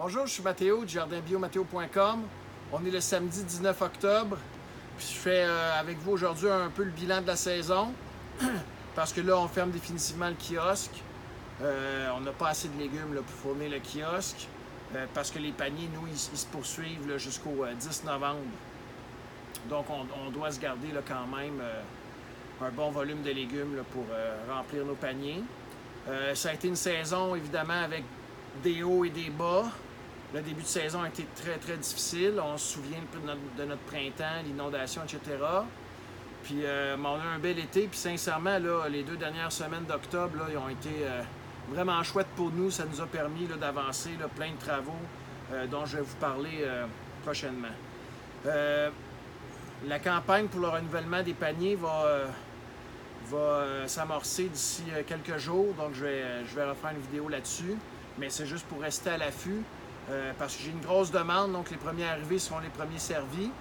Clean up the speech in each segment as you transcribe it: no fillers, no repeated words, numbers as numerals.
Bonjour, je suis Mathéo du jardinbiomathéo.com. On est le samedi 19 octobre. Puis je fais avec vous aujourd'hui un peu le bilan de la saison. Parce que là, on ferme définitivement le kiosque. On n'a pas assez de légumes là, pour fournir le kiosque. Parce que les paniers, nous, ils se poursuivent jusqu'au 10 novembre. Donc, on doit se garder là, quand même un bon volume de légumes là, pour remplir nos paniers. Ça a été une saison, évidemment, avec des hauts et des bas. Le début de saison a été très, très difficile. On se souvient de notre printemps, l'inondation, etc. Puis on a eu un bel été. Puis sincèrement, là, les 2 dernières semaines d'octobre, ils ont été vraiment chouettes pour nous. Ça nous a permis d'avancer plein de travaux dont je vais vous parler prochainement. La campagne pour le renouvellement des paniers va s'amorcer d'ici quelques jours. Donc je vais refaire une vidéo là-dessus. Mais c'est juste pour rester à l'affût. Parce que j'ai une grosse demande, donc les premiers arrivés seront les premiers servis.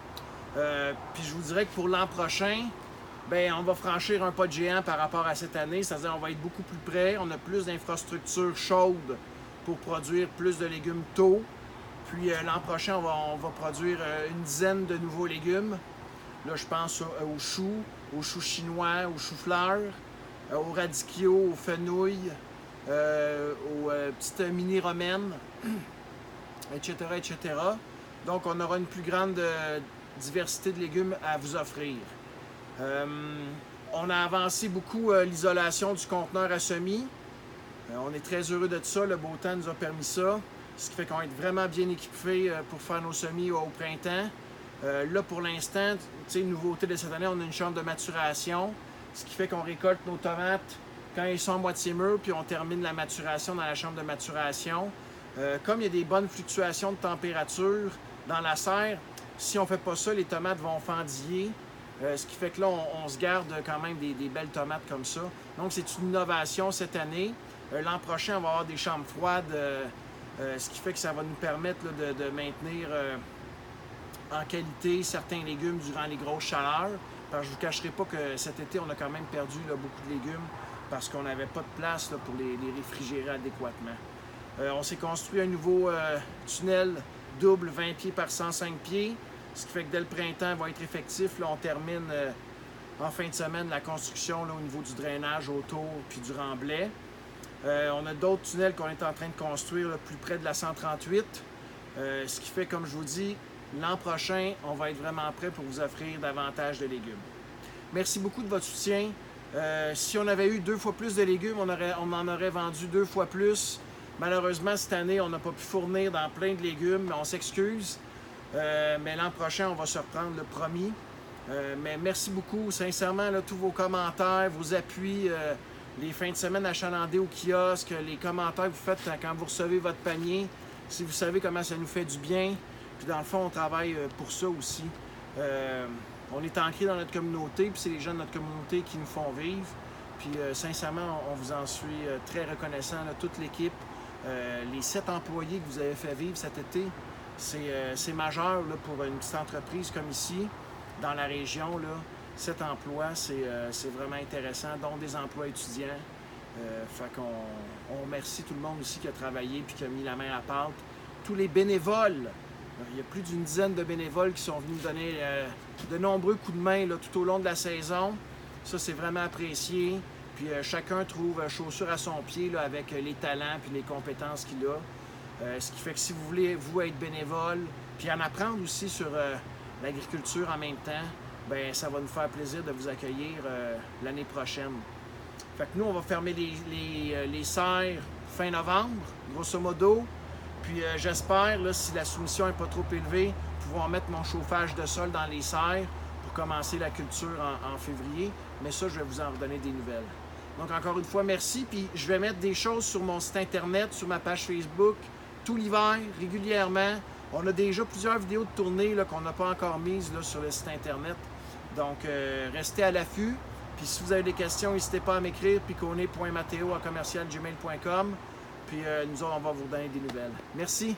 Puis je vous dirais que pour l'an prochain, on va franchir un pas de géant par rapport à cette année, c'est-à-dire on va être beaucoup plus près, on a plus d'infrastructures chaudes pour produire plus de légumes tôt. Puis l'an prochain, on va produire une dizaine de nouveaux légumes. Là, je pense aux choux chinois, aux choux-fleurs, aux radicchios, aux fenouils, aux petites mini romaines. Etc., etc. Donc, on aura une plus grande diversité de légumes à vous offrir. On a avancé beaucoup l'isolation du conteneur à semis. On est très heureux de ça. Le beau temps nous a permis ça. Ce qui fait qu'on va être vraiment bien équipés pour faire nos semis au printemps. Là, pour l'instant, une nouveauté de cette année, on a une chambre de maturation. Ce qui fait qu'on récolte nos tomates quand ils sont à moitié mûrs, puis on termine la maturation dans la chambre de maturation. Comme il y a des bonnes fluctuations de température dans la serre, si on ne fait pas ça, les tomates vont fendiller. Ce qui fait que là, on se garde quand même des belles tomates comme ça. Donc, c'est une innovation cette année. L'an prochain, on va avoir des chambres froides, ce qui fait que ça va nous permettre de maintenir en qualité certains légumes durant les grosses chaleurs. Parce que je ne vous cacherai pas que cet été, on a quand même perdu beaucoup de légumes parce qu'on n'avait pas de place pour les réfrigérer adéquatement. On s'est construit un nouveau tunnel double 20 pieds par 105 pieds, ce qui fait que dès le printemps, il va être effectif. Là, on termine en fin de semaine la construction au niveau du drainage autour puis du remblai. On a d'autres tunnels qu'on est en train de construire plus près de la 138, ce qui fait, comme je vous dis, l'an prochain, on va être vraiment prêt pour vous offrir davantage de légumes. Merci beaucoup de votre soutien. Si on avait eu 2 fois plus de légumes, on en aurait vendu 2 fois plus. Malheureusement, cette année, on n'a pas pu fournir dans plein de légumes, mais on s'excuse. Mais l'an prochain, on va se reprendre, le promis. Mais merci beaucoup, sincèrement, tous vos commentaires, vos appuis, les fins de semaine achalandées au kiosque, les commentaires que vous faites quand vous recevez votre panier, si vous savez comment ça nous fait du bien. Puis dans le fond, on travaille pour ça aussi. On est ancré dans notre communauté, puis c'est les gens de notre communauté qui nous font vivre. Puis sincèrement, on vous en suis très reconnaissant, toute l'équipe. Les 7 employés que vous avez fait vivre cet été, c'est majeur pour une petite entreprise comme ici, dans la région. 7 emplois, c'est vraiment intéressant, dont des emplois étudiants. Fait qu'on remercie tout le monde aussi qui a travaillé et qui a mis la main à la pâte. Tous les bénévoles, il y a plus d'une dizaine de bénévoles qui sont venus donner de nombreux coups de main tout au long de la saison. Ça, c'est vraiment apprécié. Puis chacun trouve chaussure à son pied avec les talents et les compétences qu'il a. Ce qui fait que si vous voulez, vous, être bénévole, puis en apprendre aussi sur l'agriculture en même temps, ça va nous faire plaisir de vous accueillir l'année prochaine. Fait que nous, on va fermer les serres fin novembre, grosso modo. Puis j'espère, si la soumission n'est pas trop élevée, pouvoir mettre mon chauffage de sol dans les serres pour commencer la culture en février. Mais ça, je vais vous en redonner des nouvelles. Donc, encore une fois, merci. Puis, je vais mettre des choses sur mon site Internet, sur ma page Facebook, tout l'hiver, régulièrement. On a déjà plusieurs vidéos de tournée qu'on n'a pas encore mises sur le site Internet. Donc, restez à l'affût. Puis, si vous avez des questions, n'hésitez pas à m'écrire, piconnet.mateo@commercialgmail.com. Puis, nous autres, on va vous donner des nouvelles. Merci.